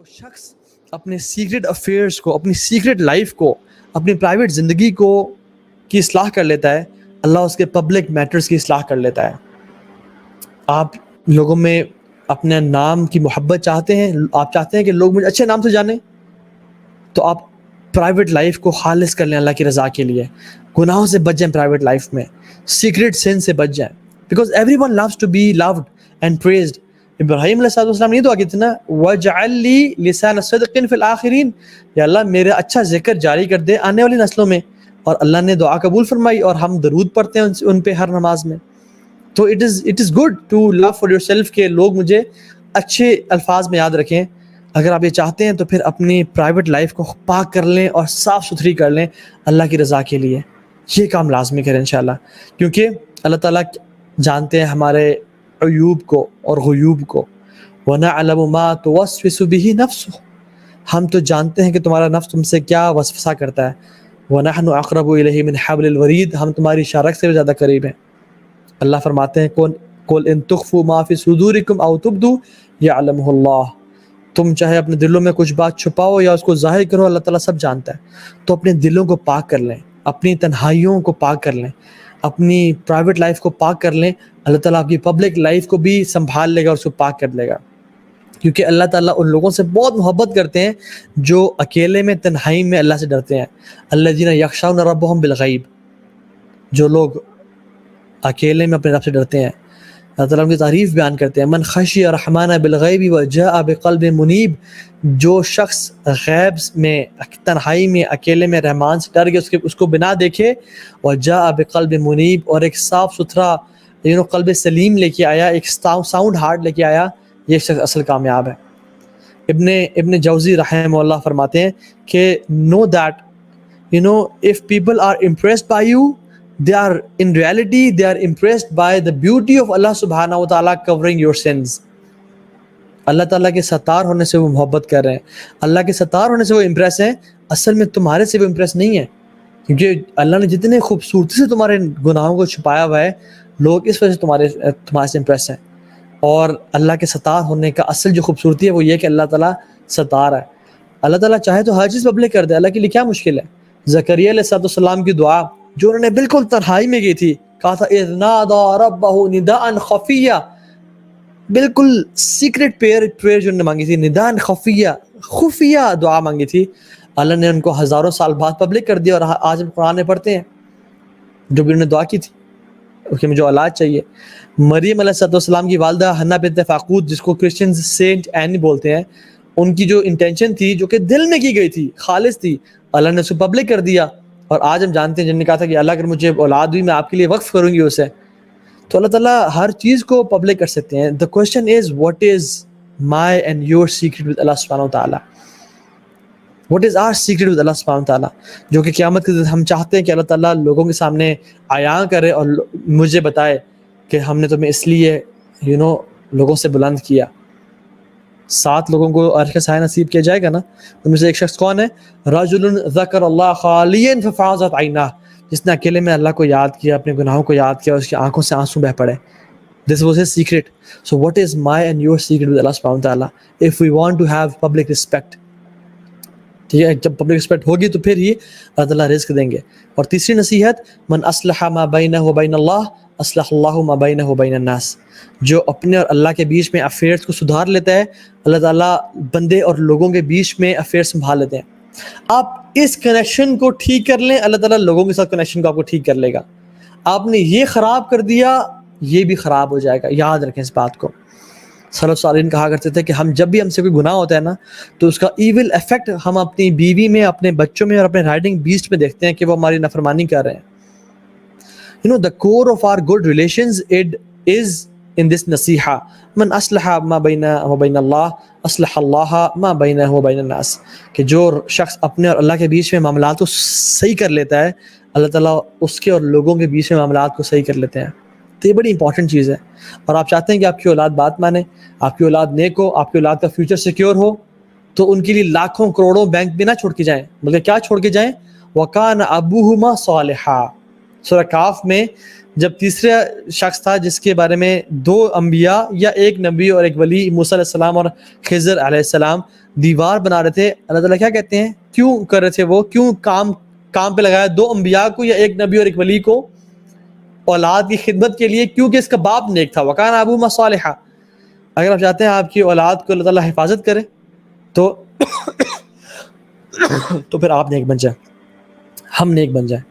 جو شخص اپنے سیکرٹ افیئرس کو، اپنی سیکرٹ لائف کو، اپنی پرائیویٹ زندگی کو کی اصلاح کر لیتا ہے، اللہ اس کے پبلک میٹرز کی اصلاح کر لیتا ہے۔ آپ لوگوں میں اپنے نام کی محبت چاہتے ہیں، آپ چاہتے ہیں کہ لوگ مجھے اچھے نام سے جانیں، تو آپ پرائیویٹ لائف کو خالص کر لیں اللہ کی رضا کے لیے، گناہوں سے بچ جائیں، پرائیویٹ لائف میں سیکرٹ سن سے بچ جائیں، because everyone loves to be loved and praised. Ibrahim علیہ السلام نے دعا کی تھی نا، وَاجْعَلْ لِي لِسَانَ صِدْقٍ فِي الْآخِرِينَ، یا اللہ میرا اچھا ذکر جاری کر دے آنے والی نسلوں میں، اور اللہ نے دعا قبول فرمائی، اور ہم درود پڑھتے ہیں ان پہ ہر نماز میں۔ تو it is good to love for yourself کہ لوگ مجھے اچھے الفاظ میں یاد رکھیں۔ اگر آپ یہ چاہتے ہیں تو پھر اپنی پرائیویٹ لائف کو پاک کر لیں اور صاف ستھری کر لیں اللہ کی رضا کے لیے، یہ کام لازمی کریں انشاءاللہ، کیونکہ اللہ تعالیٰ جانتے ہیں ہمارے عیوب کو اور غیوب کو۔ وَنَعْلَمُ مَا تُوَسْوِسُ بِهِ نَفْسُهُ، ہم تو جانتے ہیں کہ تمہارا نفس تم سے کیا وسوسہ کرتا ہے۔ وَنَحْنُ أَقْرَبُ إِلَيْهِ مِنْ حَبْلِ الْوَرِيدِ، ہم تمہاری شارک سے بھی زیادہ قریب ہیں۔ اللہ فرماتے ہیں قُلْ إِن تُخْفُوا مَا فِي صُدُورِكُمْ أَوْ تُبْدُوهُ يَعْلَمُهُ اللَّهُ، تم چاہے اپنے دلوں میں کچھ بات چھپاؤ یا اس کو ظاہر کرو، اللہ تعالیٰ سب جانتا ہے۔ تو اپنے دلوں کو پاک کر لیں، اپنی تنہائیوں کو پاک کر لیں، اپنی پرائیویٹ لائف کو پاک کر لیں، اللہ تعالیٰ آپ کی پبلک لائف کو بھی سنبھال لے گا اور اس کو پاک کر لے گا، کیونکہ اللہ تعالیٰ ان لوگوں سے بہت محبت کرتے ہیں جو اکیلے میں تنہائی میں اللہ سے ڈرتے ہیں۔ الذین یخشون ربهم بالغیب، جو لوگ اکیلے میں اپنے رب سے ڈرتے ہیں، اللہ تعالیٰ ان کی تعریف بیان کرتے ہیں۔ من خشی الرحمن بالغیب وجاء بقلب منیب، جو شخص غیب میں تنہائی میں اکیلے میں رحمان سے ڈر کے اس کو بنا دیکھے، وجاء بقلب منیب، اور ایک صاف ستھرا قلب سلیم لے کے آیا، ایک ساؤنڈ ہارٹ لے کے آیا، یہ شخص اصل کامیاب ہے۔ ابن جوزی رحمہ اللہ فرماتے ہیں کہ know that if people are impressed by you, they are in reality they are impressed by the beauty of Allah subhanahu wa ta'ala covering your sins۔ اللہ تعالیٰ کے ستار ہونے سے وہ محبت کر رہے ہیں، اللہ کے ستار ہونے سے وہ امپریس ہیں، اصل میں تمہارے سے وہ امپریس نہیں ہے، کیونکہ اللہ نے جتنے خوبصورتی سے تمہارے گناہوں کو چھپایا ہوا ہے، لوگ اس وجہ سے تمہارے سے امپریس ہیں۔ اور اللہ کے ستار ہونے کا اصل جو خوبصورتی ہے وہ یہ کہ اللہ تعالیٰ ستار ہے۔ اللہ تعالیٰ چاہے تو ہر چیز پبلک کر دے، اللہ کے لیے کیا مشکل ہے۔ زکریا علیہ السلام کی دعا جو انہوں نے بالکل تنہائی میں کی تھی، کہا تھا اذ نادى ربه نداء خفیا، بالکل سیکرٹ پریئر جو انہوں نے مانگی تھی، نداء خفیہ دعا مانگی تھی، اللہ نے ان کو ہزاروں سال بعد پبلک کر دیا، اور آج ہم قرآن میں پڑھتے ہیں جو بھی انہوں نے دعا کی تھی کہ مجھے اولاد چاہیے۔ مریم علیہ السلام کی والدہ حنا بنت فاقود، جس کو کرسچنز سینٹ اینی بولتے ہیں، ان کی جو انٹینشن تھی جو کہ دل میں کی گئی تھی، خالص تھی، اللہ نے اسے پبلک کر دیا، اور آج ہم جانتے ہیں جن نے کہا تھا کہ اللہ اگر مجھے اولاد ہوئی میں آپ کے لیے وقف کروں گی اسے، تو اللہ تعالیٰ ہر چیز کو پبلک کر سکتے ہیں۔ The question is what is my and your secret with Allah subhanahu wa ta'ala؟ What is our secret with Allah subhanahu wa ta'ala؟ جو کہ قیامت کے دن ہم چاہتے ہیں کہ اللہ تعالیٰ لوگوں کے سامنے عیاں کرے اور مجھے بتائے کہ ہم نے تمہیں اس لیے لوگوں سے بلند کیا۔ 7 لوگوں کو عرش کا سایہ نصیب کیا جائے گا نا، ان میں سے ایک شخص کون ہے؟ رجل ذکر اللہ خالیا ففاضت عیناہ، جس نے اکیلے میں اللہ کو یاد کیا، اپنے گناہوں کو یاد کیا، اس کی آنکھوں سے آنسو بہہ پڑے۔ This was his secret. So what is my and your secret with Allah subhanahu wa ta'ala if we want to have public respect؟ ٹھیک ہے، جب پبلک رسپیکٹ ہوگی تو پھر ہی اللہ تعالیٰ رزق دیں گے۔ اور تیسری نصیحت، من اصلح ما بینہ و بین اللہ اصلح اللہ ما بینہ و بین الناس، جو اپنے اور اللہ کے بیچ میں افیئرس کو سدھار لیتا ہے، اللہ تعالیٰ بندے اور لوگوں کے بیچ میں افیئر سنبھال لیتے ہیں۔ آپ اس کنیکشن کو ٹھیک کر لیں، اللہ تعالیٰ لوگوں کے ساتھ کنیکشن کو آپ کو ٹھیک کر لے گا۔ آپ نے یہ خراب کر دیا، یہ بھی خراب ہو جائے گا، یاد رکھیں اس بات کو۔ سلف صالحین کہا کرتے تھے کہ ہم جب بھی ہم سے کوئی گناہ ہوتا ہے نا، تو اس کا ایول ایفیکٹ ہم اپنی بیوی میں، اپنے بچوں میں اور اپنے رائڈنگ بیسٹ میں دیکھتے ہیں کہ وہ ہماری نافرمانی کر رہے ہیں۔ the core of our good relations it is in this نصیحہ، من اصلح ما بینہ و بین اللہ اصلح اللہ ما بینہ و بین الناس، کہ جو شخص اپنے اور اللہ کے بیچ میں معاملات کو صحیح کر لیتا ہے، اللہ تعالیٰ اس کے اور لوگوں کے بیچ میں معاملات کو صحیح کر لیتے ہیں۔ تو یہ بڑی امپورٹنٹ چیز ہے، اور آپ چاہتے ہیں کہ آپ کی اولاد بات مانے، آپ کی اولاد نیک ہو، آپ کی اولاد کا فیوچر سیکیور ہو، تو ان کے لیے لاکھوں کروڑوں بینک میں نہ چھوڑ کے جائیں، بلکہ کیا چھوڑ کے جائیں؟ وَكَانَ أَبُوهُمَا صَالِحًا۔ سورہ کاف میں جب تیسرا شخص تھا جس کے بارے میں 2 انبیاء یا ایک نبی اور ایک ولی، موسیٰ علیہ السلام اور خضر علیہ السلام، دیوار بنا رہے تھے, اللہ تعالیٰ کیا کہتے ہیں کیوں کر رہے تھے وہ, کیوں کام پہ لگایا 2 انبیاء کو یا 1 نبی اور 1 ولی کو اولاد کی خدمت کے لیے, کیونکہ اس کا باپ نیک تھا. وکان ابوہما صالحا, اگر آپ چاہتے ہیں آپ کی اولاد کو اللہ تعالیٰ حفاظت کرے تو پھر آپ نیک بن جائیں, ہم نیک بن جائیں,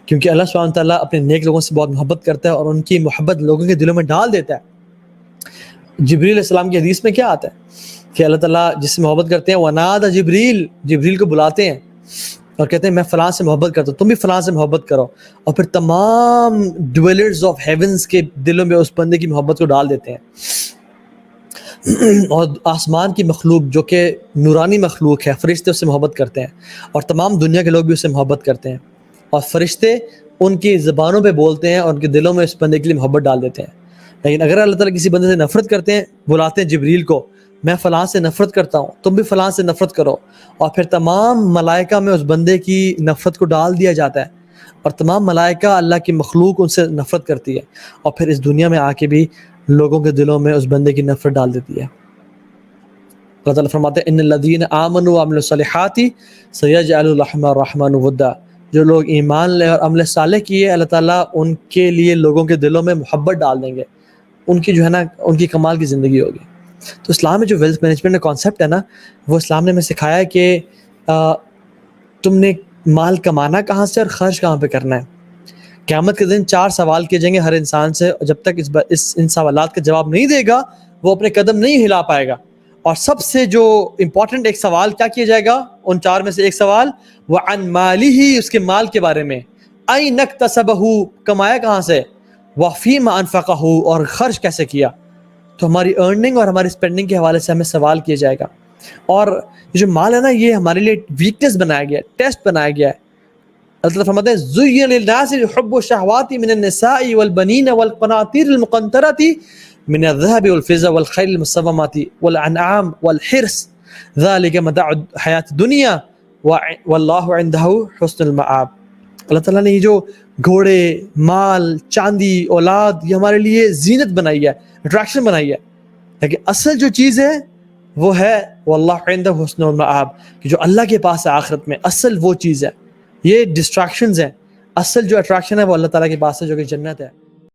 کیونکہ اللہ سبحانہ تعالیٰ اپنے نیک لوگوں سے بہت محبت کرتا ہے اور ان کی محبت لوگوں کے دلوں میں ڈال دیتا ہے. جبریل علیہ السلام کی حدیث میں کیا آتا ہے کہ اللہ تعالیٰ جس سے محبت کرتے ہیں وَنَادَ جبریل کو بلاتے ہیں اور کہتے ہیں میں فلاں سے محبت کرتا ہوں, تم بھی فلاں سے محبت کرو, اور پھر تمام ڈویلرز آف ہیونز کے دلوں میں اس بندے کی محبت کو ڈال دیتے ہیں. اور آسمان کی مخلوق جو کہ نورانی مخلوق ہے, فرشتے اس سے محبت کرتے ہیں, اور تمام دنیا کے لوگ بھی اس سے محبت کرتے ہیں, اور فرشتے ان کی زبانوں پہ بولتے ہیں اور ان کے دلوں میں اس بندے کے لیے محبت ڈال دیتے ہیں. لیکن اگر اللہ تعالیٰ کسی بندے سے نفرت کرتے ہیں, بلاتے ہیں جبریل کو, میں فلاں سے نفرت کرتا ہوں, تم بھی فلاں سے نفرت کرو, اور پھر تمام ملائکہ میں اس بندے کی نفرت کو ڈال دیا جاتا ہے, اور تمام ملائکہ اللہ کی مخلوق ان سے نفرت کرتی ہے, اور پھر اس دنیا میں آ کے بھی لوگوں کے دلوں میں اس بندے کی نفرت ڈال دیتی ہے. اللہ تعالیٰ فرماتے ہیں ان الذین آمنوا وعملوا الصالحات سیجعل لهم الرحمن ودا, جو لوگ ایمان لے اور عمل صالح کیے اللہ تعالیٰ ان کے لیے لوگوں کے دلوں میں محبت ڈال دیں گے, ان کی جو ہے نا ان کی کمال کی زندگی ہوگی. تو اسلام میں جو ویلتھ مینجمنٹ کا کانسیپٹ ہے نا, وہ اسلام نے ہمیں سکھایا ہے کہ تم نے مال کمانا کہاں سے اور خرچ کہاں پہ کرنا ہے. قیامت کے دن 4 سوال کیے جائیں گے ہر انسان سے, اور جب تک ان سوالات کا جواب نہیں دے گا وہ اپنے قدم نہیں ہلا پائے گا. اور سب سے جو امپورٹنٹ ایک سوال کیا کیا جائے گا, ان 4 میں سے ایک سوال وعن مالہ, اس کے مال کے بارے میں, این اکتسبہ, کمایا کہاں سے, وفیما انفقہ, اور خرچ کیسے کیا. تو ہماری ارننگ اور ہماری اسپینڈنگ کے حوالے سے ہمیں سوال کیا جائے گا. اور یہ جو مال ہے نا, یہ ہمارے لیے ویکنس بنایا گیا ہے, ٹیسٹ بنایا گیا ہے. اللہ تعالیٰ فرماتے ہیں زُيِّنَ لِلنَّاسِ حُبُّ الشَّهَوَاتِ مِنَ النِّسَاءِ وَالْبَنِينَ وَالْقَنَاطِيرِ الْمُقَنطَرَةِ مِنَ الذَّهَبِ وَالْفِضَّةِ وَالْخَيْلِ الْمُسَوَّمَةِ وَالْأَنْعَامِ وَالْحِرْثِ ذَلِكَ مَتَاعُ الْحَيَاةِ الدُّنْيَا وَاللَّهُ عِندَهُ حُسْنُ الْمَآبِ. اللہ تعالیٰ نے یہ جو گھوڑے, مال, چاندی, اولاد, یہ ہمارے لیے زینت بنائی ہے, اٹریکشن بنائی ہے, لیکن اصل جو چیز ہے وہ ہے واللہ عندہ حسن المآب, کہ جو اللہ کے پاس ہے آخرت میں, اصل وہ چیز ہے. یہ ڈسٹریکشنز ہیں, اصل جو اٹریکشن ہے وہ اللہ تعالیٰ کے پاس ہے جو کہ جنت ہے.